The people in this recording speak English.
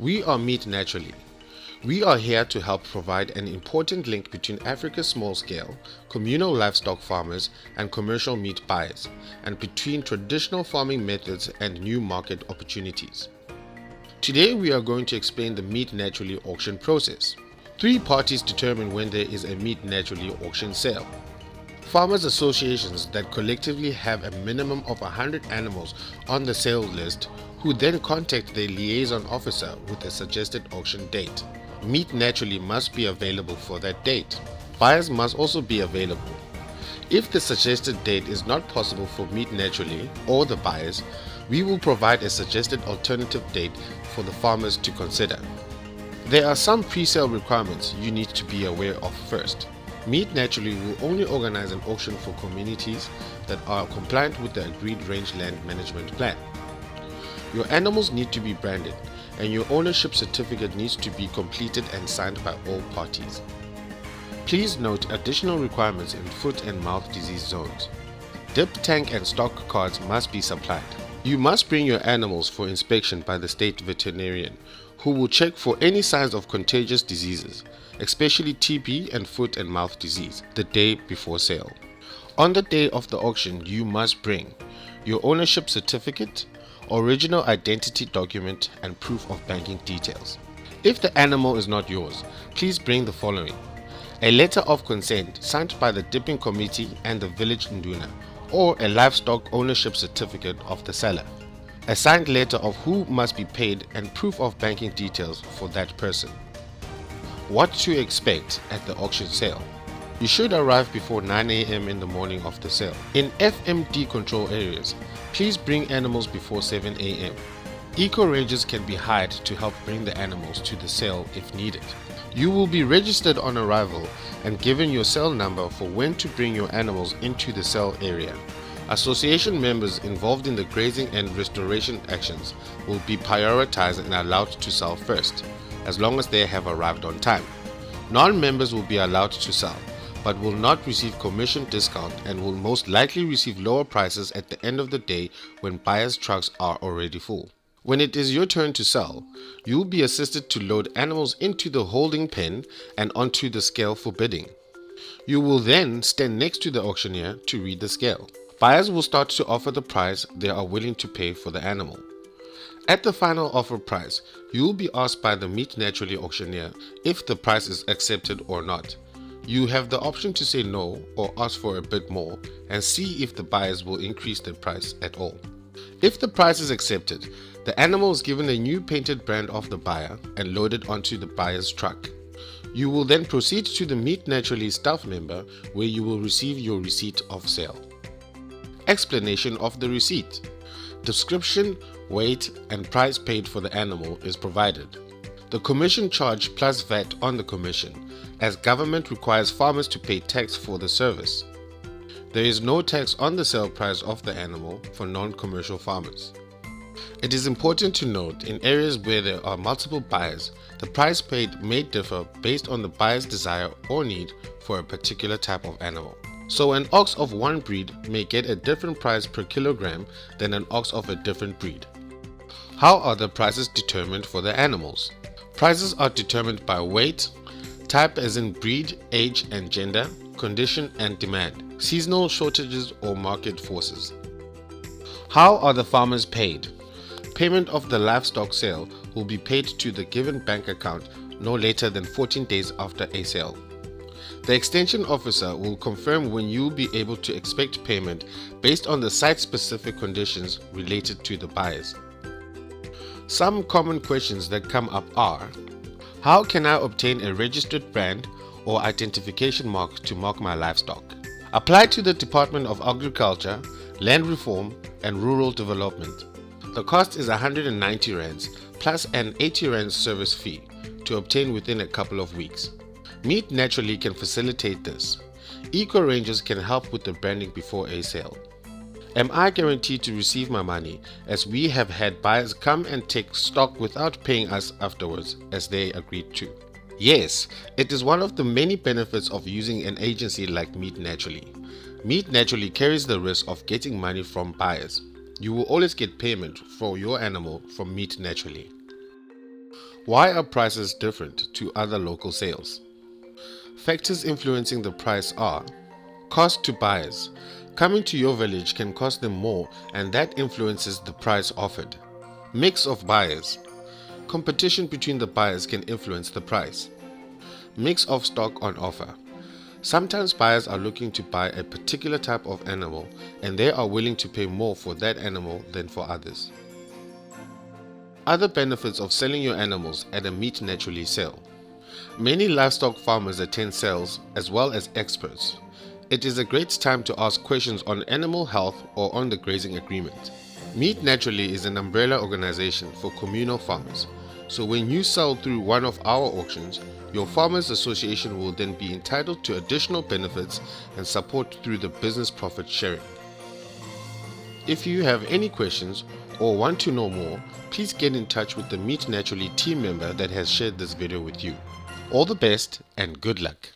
We are Meat Naturally. We are here to help provide an important link between Africa's small-scale, communal livestock farmers and commercial meat buyers, and between traditional farming methods and new market opportunities. Today we are going to explain the Meat Naturally auction process. 3 parties determine when there is a Meat Naturally auction sale. Farmers associations that collectively have a minimum of 100 animals on the sale list, who then contact their liaison officer with a suggested auction date. Meat Naturally must be available for that date. Buyers must also be available. If the suggested date is not possible for Meat Naturally or the buyers, we will provide a suggested alternative date for the farmers to consider. There are some pre-sale requirements you need to be aware of first. Meat Naturally will only organize an auction for communities that are compliant with the agreed rangeland management plan. Your animals need to be branded, and your ownership certificate needs to be completed and signed by all parties. Please note additional requirements in foot and mouth disease zones. Dip tank and stock cards must be supplied. You must bring your animals for inspection by the state veterinarian, who will check for any signs of contagious diseases, especially TB and foot and mouth disease, the day before sale. On the day of the auction, you must bring your ownership certificate, original identity document, and proof of banking details. If the animal is not yours, please bring the following: a letter of consent signed by the dipping committee and the village nduna, or a livestock ownership certificate of the seller, a signed letter of who must be paid, and proof of banking details for that person. What to expect at the auction sale. You should arrive before 9 a.m. in the morning of the sale. In FMD control areas, please bring animals before 7 a.m. Eco rangers can be hired to help bring the animals to the sale if needed. You will be registered on arrival and given your cell number for when to bring your animals into the sale area. Association members involved in the grazing and restoration actions will be prioritized and allowed to sell first, as long as they have arrived on time. Non-members will be allowed to sell, but will not receive commission discount and will most likely receive lower prices at the end of the day when buyers' trucks are already full. When it is your turn to sell, you will be assisted to load animals into the holding pen and onto the scale for bidding. You will then stand next to the auctioneer to read the scale. Buyers will start to offer the price they are willing to pay for the animal. At the final offer price, you will be asked by the Meat Naturally auctioneer if the price is accepted or not. You have the option to say no or ask for a bit more and see if the buyers will increase the price at all. If the price is accepted, the animal is given a new painted brand of the buyer and loaded onto the buyer's truck. You will then proceed to the Meat Naturally staff member, where you will receive your receipt of sale. Explanation of the receipt. Description, weight, and price paid for the animal is provided. The commission charge plus VAT on the commission, as government requires farmers to pay tax for the service. There is no tax on the sale price of the animal for non-commercial farmers. It is important to note, in areas where there are multiple buyers, the price paid may differ based on the buyer's desire or need for a particular type of animal. So an ox of one breed may get a different price per kilogram than an ox of a different breed. How are the prices determined for the animals? Prices are determined by weight, type as in breed, age and gender, condition and demand, seasonal shortages or market forces. How are the farmers paid? Payment of the livestock sale will be paid to the given bank account no later than 14 days after a sale. The extension officer will confirm when you will be able to expect payment based on the site-specific conditions related to the buyers. Some common questions that come up are: how can I obtain a registered brand or identification mark to mark my livestock? Apply to the Department of Agriculture, Land Reform and Rural Development. The cost is 190 rands plus an 80 rands service fee to obtain within a couple of weeks. Meat Naturally can facilitate this. Eco Rangers can help with the branding before a sale. Am I guaranteed to receive my money, as we have had buyers come and take stock without paying us afterwards, as they agreed to? Yes, it is one of the many benefits of using an agency like Meat Naturally. Meat Naturally carries the risk of getting money from buyers. You will always get payment for your animal from Meat Naturally. Why are prices different to other local sales? Factors influencing the price are cost to buyers. Coming to your village can cost them more, and that influences the price offered. Mix of buyers. Competition between the buyers can influence the price. Mix of stock on offer. Sometimes buyers are looking to buy a particular type of animal and they are willing to pay more for that animal than for others. Other benefits of selling your animals at a meat naturally sale. Many livestock farmers attend sales as well as experts. It is a great time to ask questions on animal health or on the grazing agreement. Meat Naturally is an umbrella organization for communal farmers. So when you sell through one of our auctions, your farmers association will then be entitled to additional benefits and support through the business profit sharing. If you have any questions or want to know more, please get in touch with the Meat Naturally team member that has shared this video with you. All the best and good luck.